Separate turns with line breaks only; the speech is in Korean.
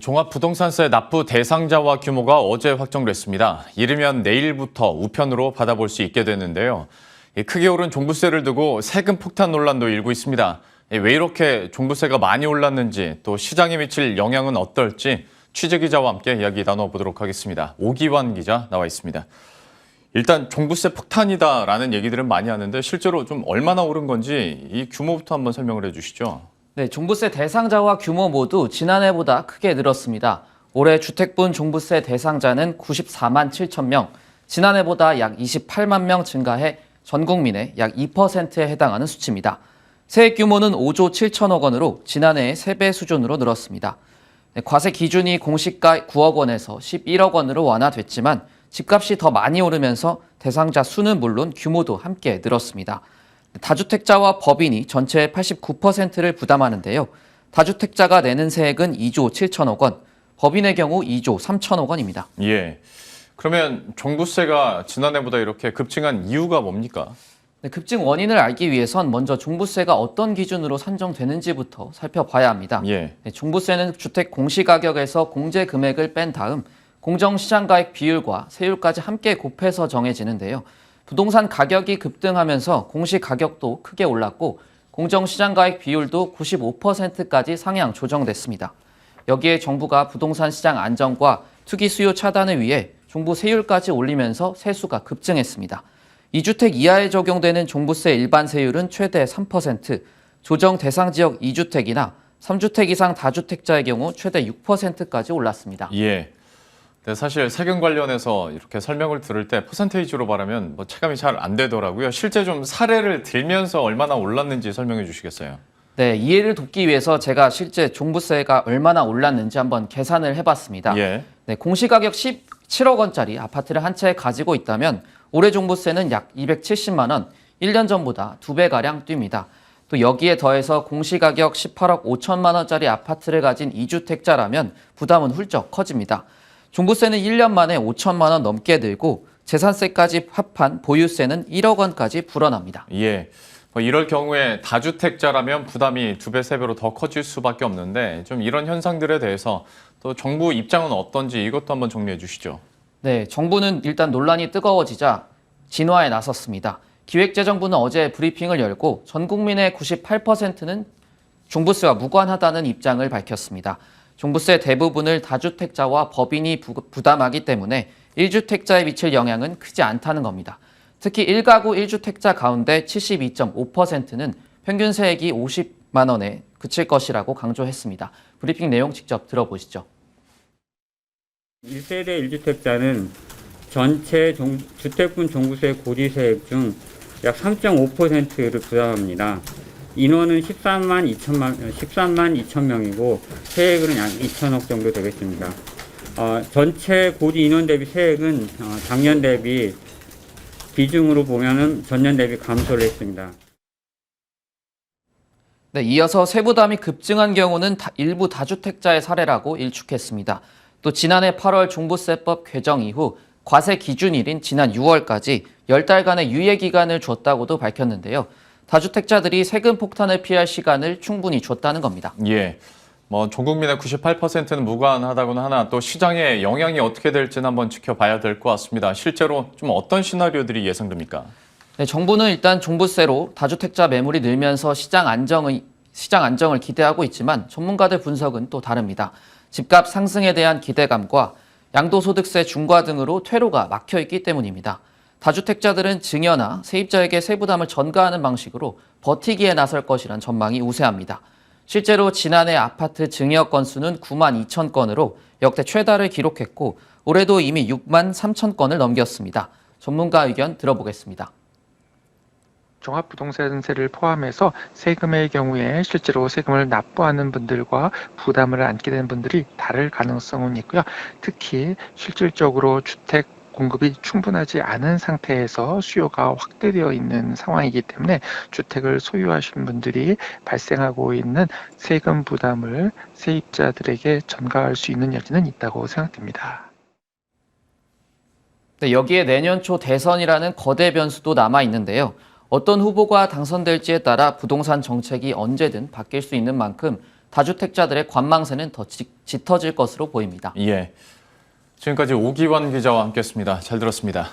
종합부동산세 납부 대상자와 규모가 어제 확정됐습니다. 이르면 내일부터 우편으로 받아볼 수 있게 됐는데요. 크게 오른 종부세를 두고 세금 폭탄 논란도 일고 있습니다. 왜 이렇게 종부세가 많이 올랐는지 또 시장에 미칠 영향은 어떨지 취재기자와 함께 이야기 나눠보도록 하겠습니다. 오기환 기자 나와 있습니다. 일단 종부세 폭탄이다라는 얘기들은 많이 하는데 실제로 좀 얼마나 오른 건지 이 규모부터 한번 설명을 해주시죠.
네, 종부세 대상자와 규모 모두 지난해보다 크게 늘었습니다. 올해 주택분 종부세 대상자는 94만 7천 명, 지난해보다 약 28만 명 증가해 전 국민의 약 2%에 해당하는 수치입니다. 세액 규모는 5조 7천억 원으로 지난해의 3배 수준으로 늘었습니다. 네, 과세 기준이 공시가 9억 원에서 11억 원으로 완화됐지만 집값이 더 많이 오르면서 대상자 수는 물론 규모도 함께 늘었습니다. 다주택자와 법인이 전체의 89%를 부담하는데요. 다주택자가 내는 세액은 2조 7천억 원, 법인의 경우 2조 3천억 원입니다.
예. 그러면 종부세가 지난해보다 이렇게 급증한 이유가 뭡니까?
네, 급증 원인을 알기 위해선 먼저 종부세가 어떤 기준으로 산정되는지부터 살펴봐야 합니다.
예.
네, 종부세는 주택 공시가격에서 공제 금액을 뺀 다음 공정시장가액 비율과 세율까지 함께 곱해서 정해지는데요. 부동산 가격이 급등하면서 공시가격도 크게 올랐고 공정시장가액 비율도 95%까지 상향 조정됐습니다. 여기에 정부가 부동산 시장 안정과 투기 수요 차단을 위해 종부세율까지 올리면서 세수가 급증했습니다. 2주택 이하에 적용되는 종부세 일반 세율은 최대 3%, 조정 대상 지역 2주택이나 3주택 이상 다주택자의 경우 최대 6%까지 올랐습니다.
예. 네, 사실 세금 관련해서 이렇게 설명을 들을 때 퍼센테이지로 말하면 체감이 잘 안 되더라고요. 실제 좀 사례를 들면서 얼마나 올랐는지 설명해 주시겠어요?
네, 이해를 돕기 위해서 제가 실제 종부세가 얼마나 올랐는지 한번 계산을 해봤습니다.
예.
네, 공시가격 17억 원짜리 아파트를 한 채 가지고 있다면 올해 종부세는 약 270만 원, 1년 전보다 2배가량 뜁니다. 또 여기에 더해서 공시가격 18억 5천만 원짜리 아파트를 가진 2주택자라면 부담은 훌쩍 커집니다. 종부세는 1년 만에 5천만 원 넘게 늘고 재산세까지 합한 보유세는 1억 원까지 불어납니다.
예. 이럴 경우에 다주택자라면 부담이 2배, 3배로 더 커질 수밖에 없는데 좀 이런 현상들에 대해서 또 정부 입장은 어떤지 이것도 한번 정리해 주시죠.
네, 정부는 일단 논란이 뜨거워지자 진화에 나섰습니다. 기획재정부는 어제 브리핑을 열고 전 국민의 98%는 종부세와 무관하다는 입장을 밝혔습니다. 종부세 대부분을 다주택자와 법인이 부담하기 때문에 1주택자에 미칠 영향은 크지 않다는 겁니다. 특히 1가구 1주택자 가운데 72.5%는 평균 세액이 50만 원에 그칠 것이라고 강조했습니다. 브리핑 내용 직접 들어보시죠.
1세대 1주택자는 전체 주택분 종부세 고지세액 중 약 3.5%를 부담합니다. 인원은 13만 2천 명이고 세액은 약 2천억 정도 되겠습니다. 전체 고지 인원 대비 세액은 작년 대비 비중으로 보면은 전년 대비 감소를 했습니다.
네, 이어서 세부담이 급증한 경우는 일부 다주택자의 사례라고 일축했습니다. 또 지난해 8월 종부세법 개정 이후 과세 기준일인 지난 6월까지 10달간의 유예 기간을 줬다고도 밝혔는데요. 다주택자들이 세금 폭탄을 피할 시간을 충분히 줬다는 겁니다.
예. 전 국민의 98%는 무관하다고는 하나 또 시장에 영향이 어떻게 될지는 한번 지켜봐야 될 것 같습니다. 실제로 좀 어떤 시나리오들이 예상됩니까?
네, 정부는 일단 종부세로 다주택자 매물이 늘면서 시장 안정을 기대하고 있지만 전문가들 분석은 또 다릅니다. 집값 상승에 대한 기대감과 양도소득세 중과 등으로 퇴로가 막혀있기 때문입니다. 다주택자들은 증여나 세입자에게 세부담을 전가하는 방식으로 버티기에 나설 것이란 전망이 우세합니다. 실제로 지난해 아파트 증여 건수는 9만 2천 건으로 역대 최다를 기록했고 올해도 이미 6만 3천 건을 넘겼습니다. 전문가 의견 들어보겠습니다.
종합부동산세를 포함해서 세금의 경우에 실제로 세금을 납부하는 분들과 부담을 안게 되는 분들이 다를 가능성은 있고요. 특히 실질적으로 주택 공급이 충분하지 않은 상태에서 수요가 확대되어 있는 상황이기 때문에 주택을 소유하신 분들이 발생하고 있는 세금 부담을 세입자들에게 전가할 수 있는 여지는 있다고 생각됩니다.
네, 여기에 내년 초 대선이라는 거대 변수도 남아 있는데요. 어떤 후보가 당선될지에 따라 부동산 정책이 언제든 바뀔 수 있는 만큼 다주택자들의 관망세는 더 짙어질 것으로 보입니다.
예. 지금까지 오기환 기자와 함께했습니다. 잘 들었습니다.